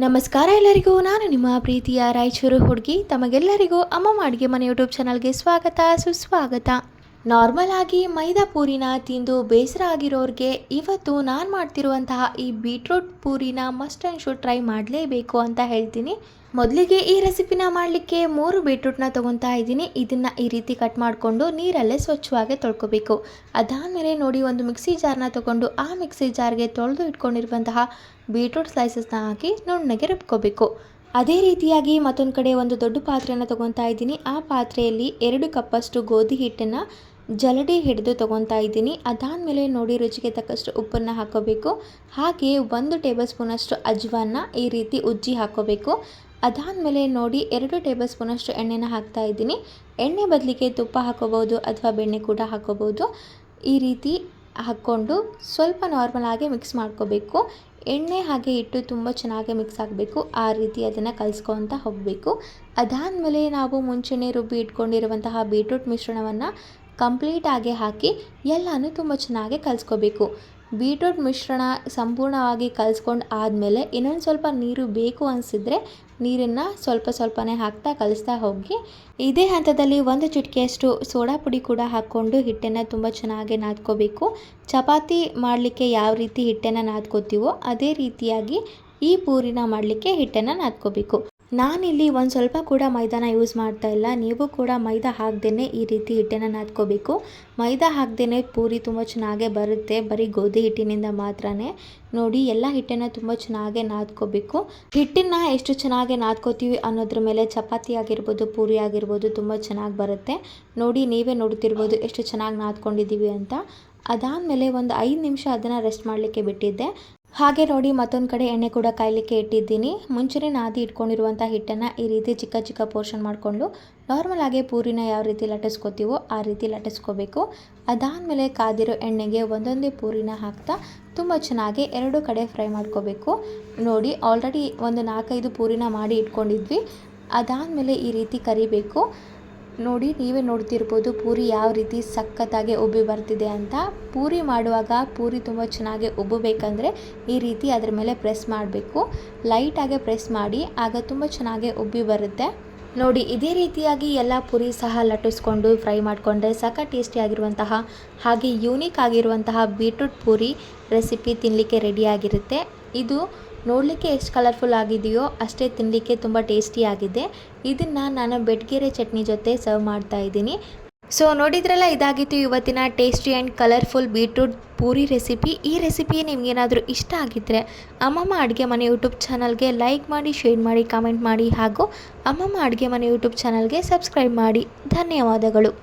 ನಮಸ್ಕಾರ ಎಲ್ಲರಿಗೂ. ನಾನು ನಿಮ್ಮ ಪ್ರೀತಿಯ ರಾಯಚೂರು ಹುಡುಗಿ. ತಮಗೆಲ್ಲರಿಗೂ ಅಮ್ಮಮ್ಮ ಅಡುಗೆ ಮನೆ ಯೂಟ್ಯೂಬ್ ಚಾನಲ್ಗೆ ಸ್ವಾಗತ ಸುಸ್ವಾಗತ. ನಾರ್ಮಲ್ ಆಗಿ ಮೈದಾ ಪೂರಿನ ತಿಂದು ಬೇಸರ ಆಗಿರೋರಿಗೆ ಇವತ್ತು ನಾನು ಮಾಡ್ತಿರುವಂತಹ ಈ ಬೀಟ್ರೂಟ್ ಪೂರಿನ ಮಸ್ಟ್ ಆ್ಯಂಡ್ ಶುಡ್ ಟ್ರೈ ಮಾಡಲೇಬೇಕು ಅಂತ ಹೇಳ್ತೀನಿ. ಮೊದಲಿಗೆ ಈ ರೆಸಿಪಿನ ಮಾಡಲಿಕ್ಕೆ 3 ಬೀಟ್ರೂಟ್ನ ತೊಗೊತಾ ಇದ್ದೀನಿ. ಇದನ್ನು ಈ ರೀತಿ ಕಟ್ ಮಾಡಿಕೊಂಡು ನೀರಲ್ಲೇ ಸ್ವಚ್ಛವಾಗಿ ತೊಳ್ಕೊಬೇಕು. ಅದಾದಮೇಲೆ ನೋಡಿ, ಒಂದು ಮಿಕ್ಸಿ ಜಾರ್ನ ತೊಗೊಂಡು ಆ ಮಿಕ್ಸಿ ಜಾರ್ಗೆ ತೊಳೆದು ಇಟ್ಕೊಂಡಿರುವಂತಹ ಬೀಟ್ರೂಟ್ ಸ್ಲೈಸಸ್ನ ಹಾಕಿ ನುಣ್ಣಗೆ ರುಬ್ಕೋಬೇಕು. ಅದೇ ರೀತಿಯಾಗಿ ಮತ್ತೊಂದು ಕಡೆ ಒಂದು ದೊಡ್ಡ ಪಾತ್ರೆಯನ್ನು ತೊಗೊತಾ ಇದ್ದೀನಿ. ಆ ಪಾತ್ರೆಯಲ್ಲಿ 2 ಕಪ್ಪಷ್ಟು ಗೋಧಿ ಹಿಟ್ಟನ್ನು ಜಲಡಿ ಹಿಡಿದು ತೊಗೊತಾ ಇದ್ದೀನಿ. ಅದಾದಮೇಲೆ ನೋಡಿ, ರುಚಿಗೆ ತಕ್ಕಷ್ಟು ಉಪ್ಪನ್ನು ಹಾಕೋಬೇಕು. ಹಾಗೆ 1 ಟೇಬಲ್ ಸ್ಪೂನಷ್ಟು ಅಜ್ವಾನ ಈ ರೀತಿ ಉಜ್ಜಿ ಹಾಕೋಬೇಕು. ಅದಾದಮೇಲೆ ನೋಡಿ, 2 ಟೇಬಲ್ ಸ್ಪೂನಷ್ಟು ಎಣ್ಣೆನ ಹಾಕ್ತಾ ಇದ್ದೀನಿ. ಎಣ್ಣೆ ಬದಲಿಗೆ ತುಪ್ಪ ಹಾಕೋಬೋದು ಅಥವಾ ಬೆಣ್ಣೆ ಕೂಡ ಹಾಕೋಬೋದು. ಈ ರೀತಿ ಹಾಕ್ಕೊಂಡು ಸ್ವಲ್ಪ ನಾರ್ಮಲ್ ಆಗಿ ಮಿಕ್ಸ್ ಮಾಡ್ಕೋಬೇಕು. ಎಣ್ಣೆ ಹಾಗೆ ಇಟ್ಟು ತುಂಬ ಚೆನ್ನಾಗಿ ಮಿಕ್ಸ್ ಆಗಬೇಕು. ಆ ರೀತಿ ಅದನ್ನು ಕಲಿಸ್ಕೊತ ಹೋಗಬೇಕು. ಅದಾದಮೇಲೆ ನಾವು ಮುಂಚೆನೇ ರುಬ್ಬಿ ಇಟ್ಕೊಂಡಿರುವಂತಹ ಬೀಟ್ರೂಟ್ ಮಿಶ್ರಣವನ್ನು ಕಂಪ್ಲೀಟಾಗಿ ಹಾಕಿ ಎಲ್ಲನೂ ತುಂಬ ಚೆನ್ನಾಗಿ ಕಲಿಸ್ಕೋಬೇಕು. ಬೀಟ್ರೂಟ್ ಮಿಶ್ರಣ ಸಂಪೂರ್ಣವಾಗಿ ಕಲಿಸ್ಕೊಂಡು ಆದಮೇಲೆ ಇನ್ನೊಂದು ಸ್ವಲ್ಪ ನೀರು ಬೇಕು ಅನಿಸಿದರೆ ನೀರನ್ನು ಸ್ವಲ್ಪನೇ ಹಾಕ್ತಾ ಕಲಿಸ್ತಾ ಹೋಗಿ. ಇದೇ ಹಂತದಲ್ಲಿ 1 ಚಿಟಿಕೆಯಷ್ಟು ಸೋಡಾ ಪುಡಿ ಕೂಡ ಹಾಕ್ಕೊಂಡು ಹಿಟ್ಟನ್ನು ತುಂಬ ಚೆನ್ನಾಗಿ ನಾದ್ಕೋಬೇಕು. ಚಪಾತಿ ಮಾಡಲಿಕ್ಕೆ ಯಾವ ರೀತಿ ಹಿಟ್ಟನ್ನು ನಾದ್ಕೋತೀವೋ ಅದೇ ರೀತಿಯಾಗಿ ಈ ಪೂರಿನ ಮಾಡಲಿಕ್ಕೆ ಹಿಟ್ಟನ್ನು ನಾದ್ಕೋಬೇಕು. ನಾನಿಲ್ಲಿ ಒಂದು ಸ್ವಲ್ಪ ಕೂಡ ಮೈದಾನ ಯೂಸ್ ಮಾಡ್ತಾ ಇಲ್ಲ. ನೀವು ಕೂಡ ಮೈದಾ ಹಾಕ್ದೇ ಈ ರೀತಿ ಹಿಟ್ಟನ್ನು ನಾದ್ಕೋಬೇಕು. ಮೈದಾ ಹಾಕ್ದೇ ಪೂರಿ ತುಂಬ ಚೆನ್ನಾಗೇ ಬರುತ್ತೆ, ಬರೀ ಗೋಧಿ ಹಿಟ್ಟಿನಿಂದ ಮಾತ್ರನೇ. ನೋಡಿ, ಎಲ್ಲ ಹಿಟ್ಟನ್ನು ತುಂಬ ಚೆನ್ನಾಗಿ ನಾದ್ಕೋಬೇಕು. ಹಿಟ್ಟನ್ನು ಎಷ್ಟು ಚೆನ್ನಾಗಿ ನಾದ್ಕೋತೀವಿ ಅನ್ನೋದ್ರ ಮೇಲೆ ಚಪಾತಿ ಆಗಿರ್ಬೋದು, ಪೂರಿ ಆಗಿರ್ಬೋದು ತುಂಬ ಚೆನ್ನಾಗಿ ಬರುತ್ತೆ. ನೋಡಿ, ನೀವೇ ನೋಡ್ತಿರ್ಬೋದು ಎಷ್ಟು ಚೆನ್ನಾಗಿ ನಾದ್ಕೊಂಡಿದ್ದೀವಿ ಅಂತ. ಅದಾದಮೇಲೆ ಒಂದು 5 ನಿಮಿಷ ಅದನ್ನು ರೆಸ್ಟ್ ಮಾಡಲಿಕ್ಕೆ ಬಿಟ್ಟಿದ್ದೆ. ಹಾಗೆ ನೋಡಿ, ಮತ್ತೊಂದು ಕಡೆ ಎಣ್ಣೆ ಕೂಡ ಕಾಯಲಿಕ್ಕೆ ಇಟ್ಟಿದ್ದೀನಿ. ಮುಂಚೆನೇ ನಾದಿ ಇಟ್ಕೊಂಡಿರುವಂಥ ಹಿಟ್ಟನ್ನು ಈ ರೀತಿ ಚಿಕ್ಕ ಚಿಕ್ಕ ಪೋರ್ಷನ್ ಮಾಡಿಕೊಂಡು ನಾರ್ಮಲ್ ಆಗಿ ಪೂರಿನ ಯಾವ ರೀತಿ ಲಟ್ಟಿಸ್ಕೋತೀವೋ ಆ ರೀತಿ ಲಟ್ಟಿಸ್ಕೋಬೇಕು. ಅದಾದಮೇಲೆ ಕಾದಿರೋ ಎಣ್ಣೆಗೆ ಒಂದೊಂದೇ ಪೂರಿನ ಹಾಕ್ತಾ ತುಂಬ ಚೆನ್ನಾಗಿ 2 ಕಡೆ ಫ್ರೈ ಮಾಡ್ಕೋಬೇಕು. ನೋಡಿ, ಆಲ್ರೆಡಿ ಒಂದು 4-5 ಪೂರಿನ ಮಾಡಿ ಇಟ್ಕೊಂಡಿದ್ವಿ. ಅದಾದಮೇಲೆ ಈ ರೀತಿ ಕರಿಬೇಕು. ನೋಡಿ, ನೀವೇ ನೋಡ್ತಿರ್ಬೋದು ಪೂರಿ ಯಾವ ರೀತಿ ಸಖತ್ತಾಗಿ ಉಬ್ಬಿ ಬರ್ತಿದೆ ಅಂತ. ಪೂರಿ ಮಾಡುವಾಗ ಪೂರಿ ತುಂಬ ಚೆನ್ನಾಗಿ ಉಬ್ಬಬೇಕಂದ್ರೆ ಈ ರೀತಿ ಅದರ ಮೇಲೆ ಪ್ರೆಸ್ ಮಾಡಬೇಕು. ಲೈಟಾಗೆ ಪ್ರೆಸ್ ಮಾಡಿ, ಆಗ ತುಂಬ ಚೆನ್ನಾಗಿ ಉಬ್ಬಿ ಬರುತ್ತೆ. ನೋಡಿ, ಇದೇ ರೀತಿಯಾಗಿ ಎಲ್ಲ ಪೂರಿ ಸಹ ಲಟ್ಟಿಸ್ಕೊಂಡು ಫ್ರೈ ಮಾಡಿಕೊಂಡ್ರೆ ಸಖತ್ ಟೇಸ್ಟಿಯಾಗಿರುವಂತಹ ಹಾಗೆ ಯೂನಿಕ್ ಆಗಿರುವಂತಹ ಬೀಟ್ರೂಟ್ ಪೂರಿ ರೆಸಿಪಿ ತಿನ್ನಲಿಕ್ಕೆ ರೆಡಿಯಾಗಿರುತ್ತೆ. ಇದು ನೋಡಲಿಕ್ಕೆ ಎಷ್ಟು ಕಲರ್ಫುಲ್ ಆಗಿದೆಯೋ ಅಷ್ಟೇ ತಿನ್ನಲಿಕ್ಕೆ ತುಂಬ ಟೇಸ್ಟಿಯಾಗಿದೆ. ಇದನ್ನು ನಾನು ಬೆಡ್ಗೆರೆ ಚಟ್ನಿ ಜೊತೆ ಸರ್ವ್ ಮಾಡ್ತಾ ಇದ್ದೀನಿ. ಸೊ ನೋಡಿದ್ರಲ್ಲ, ಇದಾಗಿತ್ತು ಇವತ್ತಿನ tasty and colourful beetroot puri recipe. ಈ ರೆಸಿಪಿ ನಿಮಗೇನಾದರೂ ಇಷ್ಟ ಆಗಿದ್ದರೆ ಅಮ್ಮಮ್ಮ ಅಡುಗೆ ಮನೆ ಯೂಟ್ಯೂಬ್ ಚಾನಲ್ಗೆ ಲೈಕ್ ಮಾಡಿ, ಶೇರ್ ಮಾಡಿ, ಕಾಮೆಂಟ್ ಮಾಡಿ ಹಾಗೂ ಅಮ್ಮಮ್ಮ ಅಡುಗೆ ಮನೆ ಯೂಟ್ಯೂಬ್ ಚಾನಲ್ಗೆ ಸಬ್ಸ್ಕ್ರೈಬ್ ಮಾಡಿ. ಧನ್ಯವಾದಗಳು.